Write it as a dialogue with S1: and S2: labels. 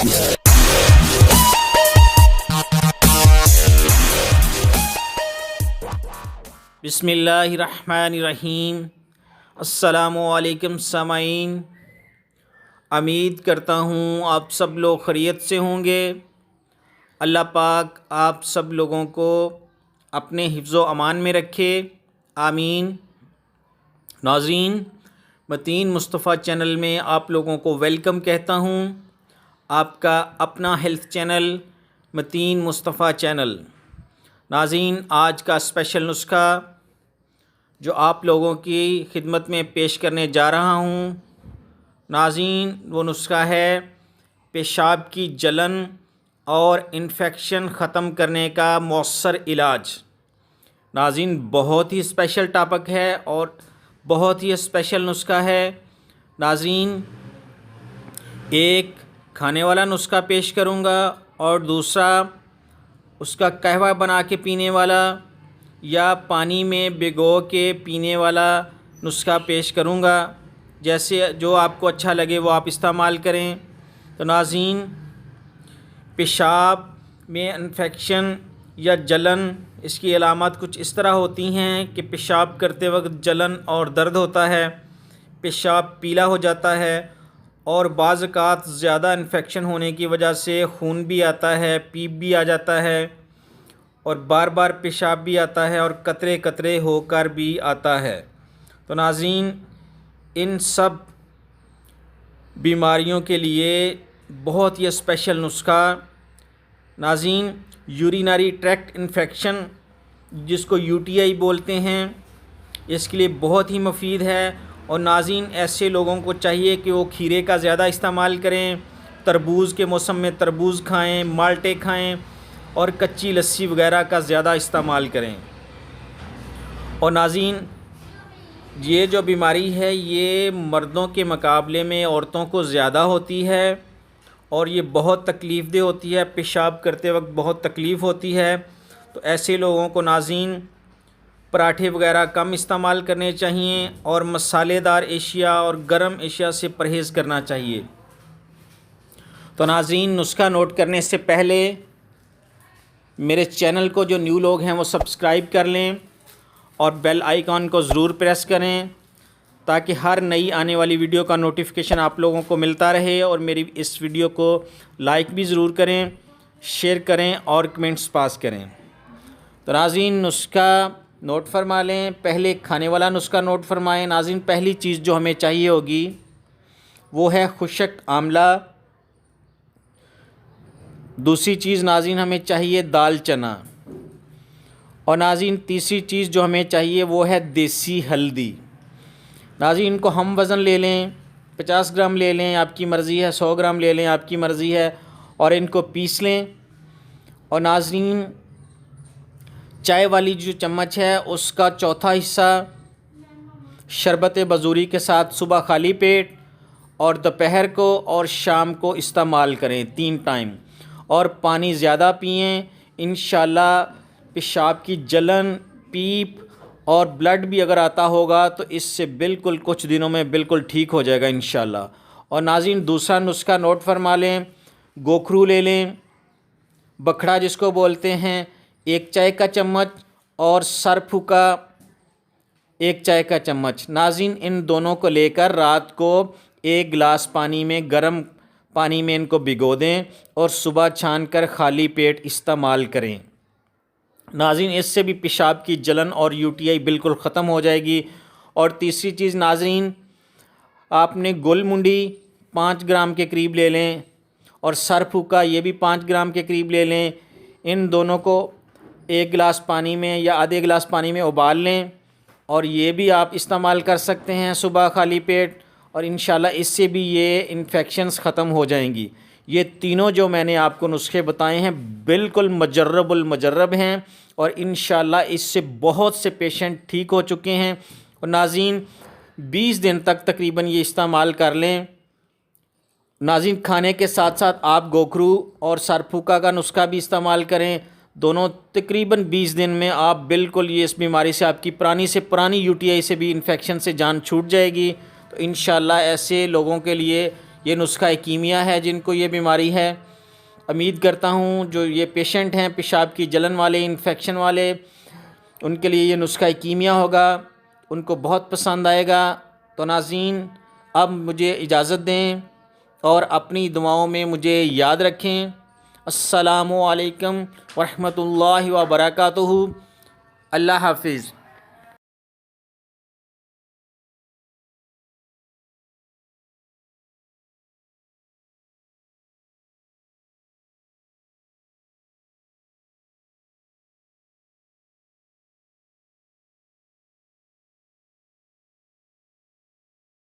S1: بسم اللہ الرحمن الرحیم۔ السلام علیکم سامعین، امید کرتا ہوں آپ سب لوگ خیریت سے ہوں گے۔ اللہ پاک آپ سب لوگوں کو اپنے حفظ و امان میں رکھے، آمین۔ ناظرین، متین مصطفیٰ چینل میں آپ لوگوں کو ویلکم کہتا ہوں۔ آپ کا اپنا ہیلتھ چینل متین مصطفیٰ چینل۔ ناظرین، آج کا اسپیشل نسخہ جو آپ لوگوں کی خدمت میں پیش کرنے جا رہا ہوں، ناظرین وہ نسخہ ہے پیشاب کی جلن اور انفیکشن ختم کرنے کا مؤثر علاج۔ ناظرین بہت ہی اسپیشل ٹاپک ہے اور بہت ہی اسپیشل نسخہ ہے۔ ناظرین ایک کھانے والا نسخہ پیش کروں گا اور دوسرا اس کا قہوہ بنا کے پینے والا یا پانی میں بھگو کے پینے والا نسخہ پیش کروں گا۔ جیسے جو آپ کو اچھا لگے وہ آپ استعمال کریں۔ تو ناظرین، پیشاب میں انفیکشن یا جلن، اس کی علامات کچھ اس طرح ہوتی ہیں کہ پیشاب کرتے وقت جلن اور درد ہوتا ہے، پیشاب پیلا ہو جاتا ہے اور بعض اوقات زیادہ انفیکشن ہونے کی وجہ سے خون بھی آتا ہے، پیپ بھی آ جاتا ہے اور بار بار پیشاب بھی آتا ہے اور قطرے قطرے ہو کر بھی آتا ہے۔ تو ناظرین ان سب بیماریوں کے لیے بہت ہی اسپیشل نسخہ، ناظرین یورینری ٹریکٹ انفیکشن جس کو UTI بولتے ہیں، اس کے لیے بہت ہی مفید ہے۔ اور ناظرین ایسے لوگوں کو چاہیے کہ وہ کھیرے کا زیادہ استعمال کریں، تربوز کے موسم میں تربوز کھائیں، مالٹے کھائیں اور کچی لسی وغیرہ کا زیادہ استعمال کریں۔ اور ناظرین یہ جو بیماری ہے یہ مردوں کے مقابلے میں عورتوں کو زیادہ ہوتی ہے اور یہ بہت تکلیف دہ ہوتی ہے، پیشاب کرتے وقت بہت تکلیف ہوتی ہے۔ تو ایسے لوگوں کو ناظرین پراٹھے وغیرہ کم استعمال کرنے چاہیے اور مسالے دار اشیاء اور گرم اشیاء سے پرہیز کرنا چاہیے۔ تو ناظرین نسخہ نوٹ کرنے سے پہلے میرے چینل کو جو نیو لوگ ہیں وہ سبسکرائب کر لیں اور بیل آئیکن کو ضرور پریس کریں تاکہ ہر نئی آنے والی ویڈیو کا نوٹیفیکیشن آپ لوگوں کو ملتا رہے، اور میری اس ویڈیو کو لائک بھی ضرور کریں، شیئر کریں اور کمنٹس پاس کریں۔ تو ناظرین نسخہ نوٹ فرما لیں، پہلے کھانے والا نسخہ نوٹ فرمائیں۔ ناظرین پہلی چیز جو ہمیں چاہیے ہوگی وہ ہے خشک آملہ۔ دوسری چیز ناظرین ہمیں چاہیے دال چنا، اور ناظرین تیسری چیز جو ہمیں چاہیے وہ ہے دیسی ہلدی۔ ناظرین ان کو ہم وزن لے لیں، 50 گرام لے لیں آپ کی مرضی ہے، 100 گرام لے لیں آپ کی مرضی ہے، اور ان کو پیس لیں۔ اور ناظرین چائے والی جو چمچ ہے اس کا چوتھا حصہ شربت بزوری کے ساتھ صبح خالی پیٹ اور دوپہر کو اور شام کو استعمال کریں 3 ٹائم، اور پانی زیادہ پئیں۔ انشاءاللہ پیشاب کی جلن، پیپ اور بلڈ بھی اگر آتا ہوگا تو اس سے بالکل کچھ دنوں میں بالکل ٹھیک ہو جائے گا انشاءاللہ۔ اور ناظرین دوسرا نسخہ نوٹ فرما لیں، گوکھرو لے لیں، بکھڑا جس کو بولتے ہیں، 1 چائے کا چمچ، اور سرپھ کا 1 چائے کا چمچ۔ ناظرین ان دونوں کو لے کر رات کو 1 گلاس پانی میں، گرم پانی میں ان کو بھگو دیں اور صبح چھان کر خالی پیٹ استعمال کریں۔ ناظرین اس سے بھی پیشاب کی جلن اور UTI بالکل ختم ہو جائے گی۔ اور تیسری چیز ناظرین آپ نے گل منڈی 5 گرام کے قریب لے لیں، اور سرپھ کا یہ بھی 5 گرام کے قریب لے لیں۔ ان دونوں کو 1 گلاس پانی میں یا آدھے گلاس پانی میں ابال لیں، اور یہ بھی آپ استعمال کر سکتے ہیں صبح خالی پیٹ، اور انشاءاللہ اس سے بھی یہ انفیکشنز ختم ہو جائیں گی۔ یہ تینوں جو میں نے آپ کو نسخے بتائے ہیں بالکل مجرب المجرب ہیں، اور انشاءاللہ اس سے بہت سے پیشنٹ ٹھیک ہو چکے ہیں۔ اور ناظرین 20 دن تک تقریباً یہ استعمال کر لیں۔ ناظرین کھانے کے ساتھ ساتھ آپ گوکھرو اور سرپھوکا کا نسخہ بھی استعمال کریں، دونوں تقریباً 20 دن میں آپ بالکل یہ اس بیماری سے، آپ کی پرانی UTI سے بھی انفیکشن سے جان چھوٹ جائے گی۔ تو انشاءاللہ ایسے لوگوں کے لیے یہ نسخہ کیمیا ہے جن کو یہ بیماری ہے۔ امید کرتا ہوں جو یہ پیشنٹ ہیں پیشاب کی جلن والے، انفیکشن والے، ان کے لیے یہ نسخہ کیمیا ہوگا، ان کو بہت پسند آئے گا۔ تو ناظرین اب مجھے اجازت دیں اور اپنی دعاؤں میں مجھے یاد رکھیں۔ السلام علیکم ورحمۃ اللہ وبرکاتہ۔ اللہ حافظ۔